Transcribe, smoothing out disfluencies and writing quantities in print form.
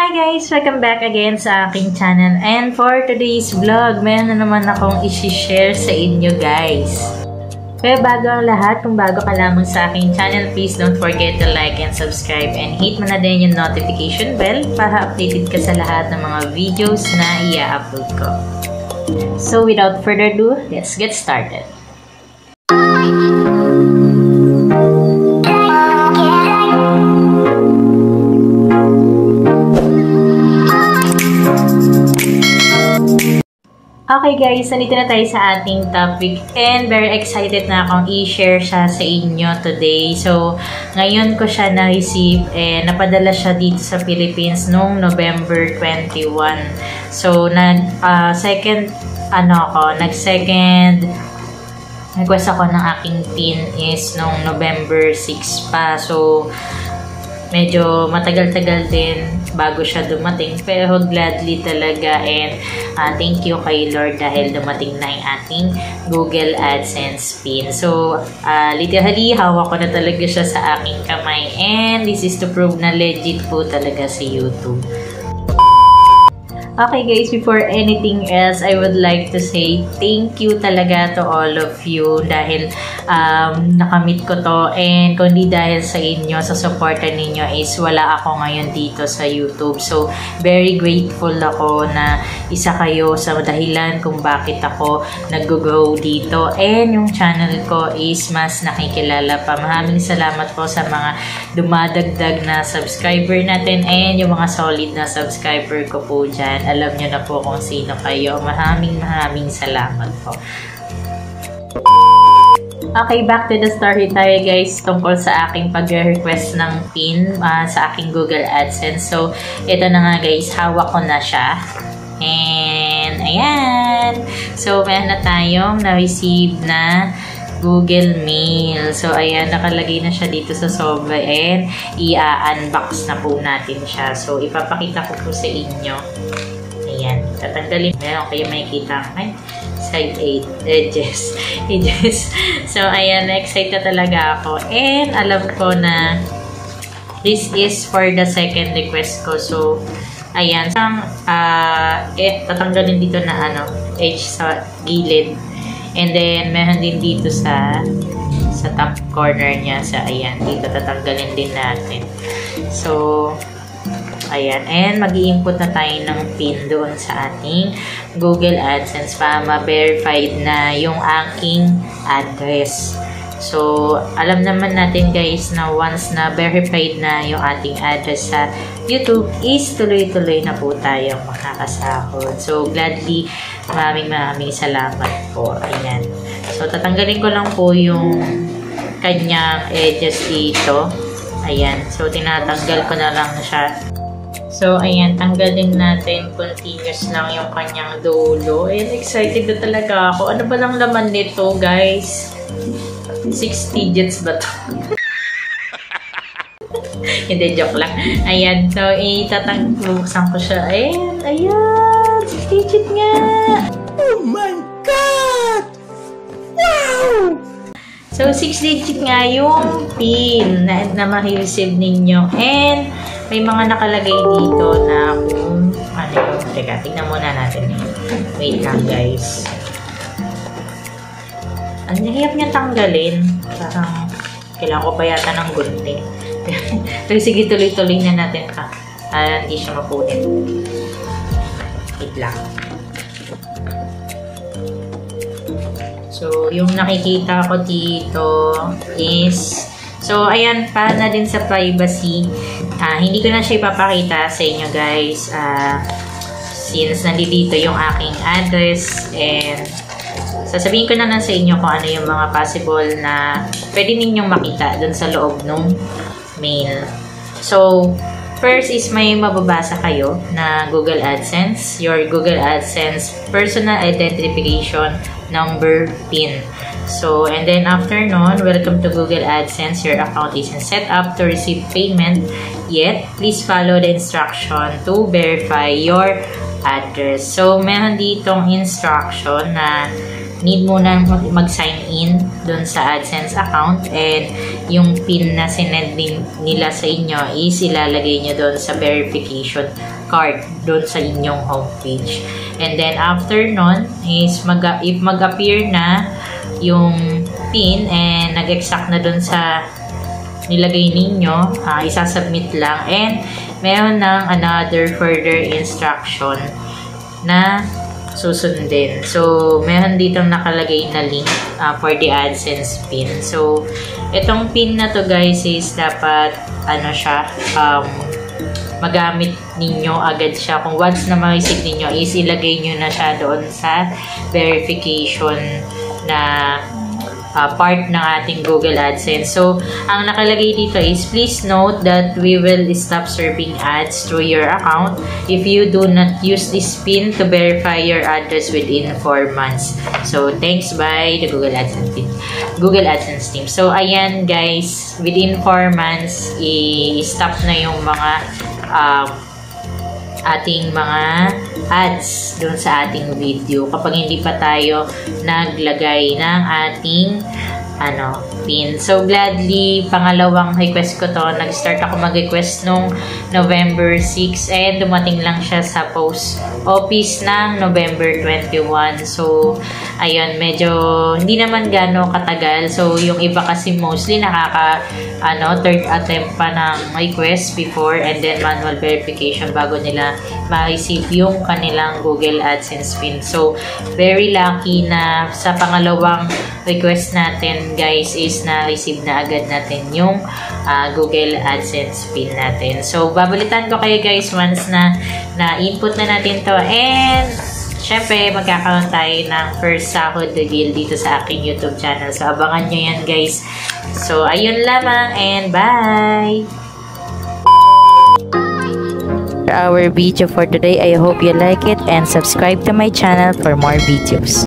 Hi guys! Welcome back again sa aking channel. And for today's vlog, meron na naman akong isi-share sa inyo guys. Pero bago ang lahat, kung bago ka lamang sa aking channel, please don't forget to like and subscribe and hit mo na din yung notification bell para updated ka sa lahat ng mga videos na i-upload ko. So without further ado, let's get started. Okay guys, nandito na tayo sa ating topic and very excited na akong i-share siya sa inyo today. So, ngayon ko siya na-receive and napadala siya dito sa Philippines noong November 21. So, nag-second request ako ng aking PIN is noong November 6 pa. So, medyo matagal-tagal din bago siya dumating, pero gladly talaga and thank you kay Lord dahil dumating na yung ating Google AdSense PIN. So, literally, hawak ko na talaga siya sa aking kamay and this is to prove na legit po talaga si YouTube. Okay guys, before anything else, I would like to say thank you talaga to all of you dahil nakamit ko to, and kung di dahil sa inyo, sa supportan ninyo is wala ako ngayon dito sa YouTube. So, very grateful ako na isa kayo sa dahilan kung bakit ako nag-grow dito and yung channel ko is mas nakikilala pa. Maraming salamat po sa mga dumadagdag na subscriber natin and yung mga solid na subscriber ko po dyan. Alam nyo na po kung sino kayo. Maraming salamat po. Okay, back to the story tayo guys tungkol sa aking pag-request ng PIN sa aking Google AdSense. So, ito na nga guys, hawak ko na siya. And, ayan. So, meron na tayong na-receive na Google Mail. So, ayan, nakalagay na siya dito sa Sobra and i-unbox na po natin siya. So, ipapakita ko po sa inyo. Ayan, tatanggalin. Meron kayo makikita side edges. So, ayan, na-excite na talaga ako. And, alam ko na this is for the second request ko. So, ayan. Tatanggalin dito na edge sa gilid. And then, meron din dito sa top corner niya. So, ayan, dito tatanggalin din natin. So, ayan. And mag-i-input na tayo ng PIN doon sa ating Google AdSense para ma-verified na yung aking address. So, alam naman natin guys na once na verified na yung ating address sa YouTube is tuloy-tuloy na po tayong makakasahod. So, gladly, maraming salamat po. Ayan. So, tatanggalin ko lang po yung kanyang edges dito. Ayan. So, tinatanggal ko na lang siya. So, ayan, tanggalin natin. Continuous lang yung kanyang dulo. And excited na talaga ako. Ano ba lang laman nito, guys? 6 digits ba to? Hindi, joke lang. Ayan, so, buksan ko siya. Ayan, 6 digit nga! Oh my God! Wow! So, 6 digit nga yung PIN na ma-receive ninyo. And, may mga nakalagay dito na kung ano yun. Teka, tignan muna natin. Wait lang guys. Ang hirap niya tanggalin. Parang kailangan ko pa yata ng gunting. Pero sige, tuloy-tuloy na natin ka. Hindi siya mapunit. Wait lang. So, yung nakikita ko dito is so, ayan, para na din sa privacy. Hindi ko na siya ipapakita sa inyo, guys. Since nandito yung aking address. And, sasabihin ko na lang sa inyo kung ano yung mga possible na pwede ninyong makita dun sa loob ng mail. So, first is may mababasa kayo na Google AdSense. Your Google AdSense Personal Identification Number PIN. So, and then after nun, welcome to Google AdSense. Your account is set up to receive payment. Yet, please follow the instruction to verify your address. So, meron ditong instruction na need muna mag-sign in dun sa AdSense account, and yung PIN na sinend nila sa inyo is ilalagay nyo dun sa verification card dun sa inyong homepage. And then after nun is if mag-appear na yung PIN and nag-exact na dun sa nilagay ninyo, isasubmit lang, and meron ng another further instruction na susundin. So, meron ditong nakalagay na link for the AdSense PIN. So, itong PIN na to guys is dapat magamit ninyo agad siya. Kung once na ma-receive ninyo is ilagay nyo na siya doon sa verification na part ng ating Google AdSense. So, ang nakalagay dito is, please note that we will stop serving ads through your account if you do not use this PIN to verify your address within 4 months. So, thanks by the Google AdSense team. So, ayan guys, within 4 months, i-stop na yung mga ating mga ads dun sa ating video kapag hindi pa tayo naglagay ng ating PIN. So, gladly, pangalawang request ko to. Nag-start ako mag-request nung November 6 and dumating lang siya sa post office ng November 21. So, ayun, medyo hindi naman gano'ng katagal. So, yung iba kasi mostly third attempt pa ng request before and then manual verification bago nila ma-receive yung kanilang Google AdSense PIN. So, very lucky na sa pangalawang request natin guys is na-receive na agad natin yung Google AdSense PIN natin. So, babalitan ko kayo guys once na input na natin to, and syempre magkakaroon tayo ng first sahod deal dito sa aking YouTube channel. So, abangan nyo yan guys. So, ayun lamang and bye! Our video for today. I hope you like it and subscribe to my channel for more videos.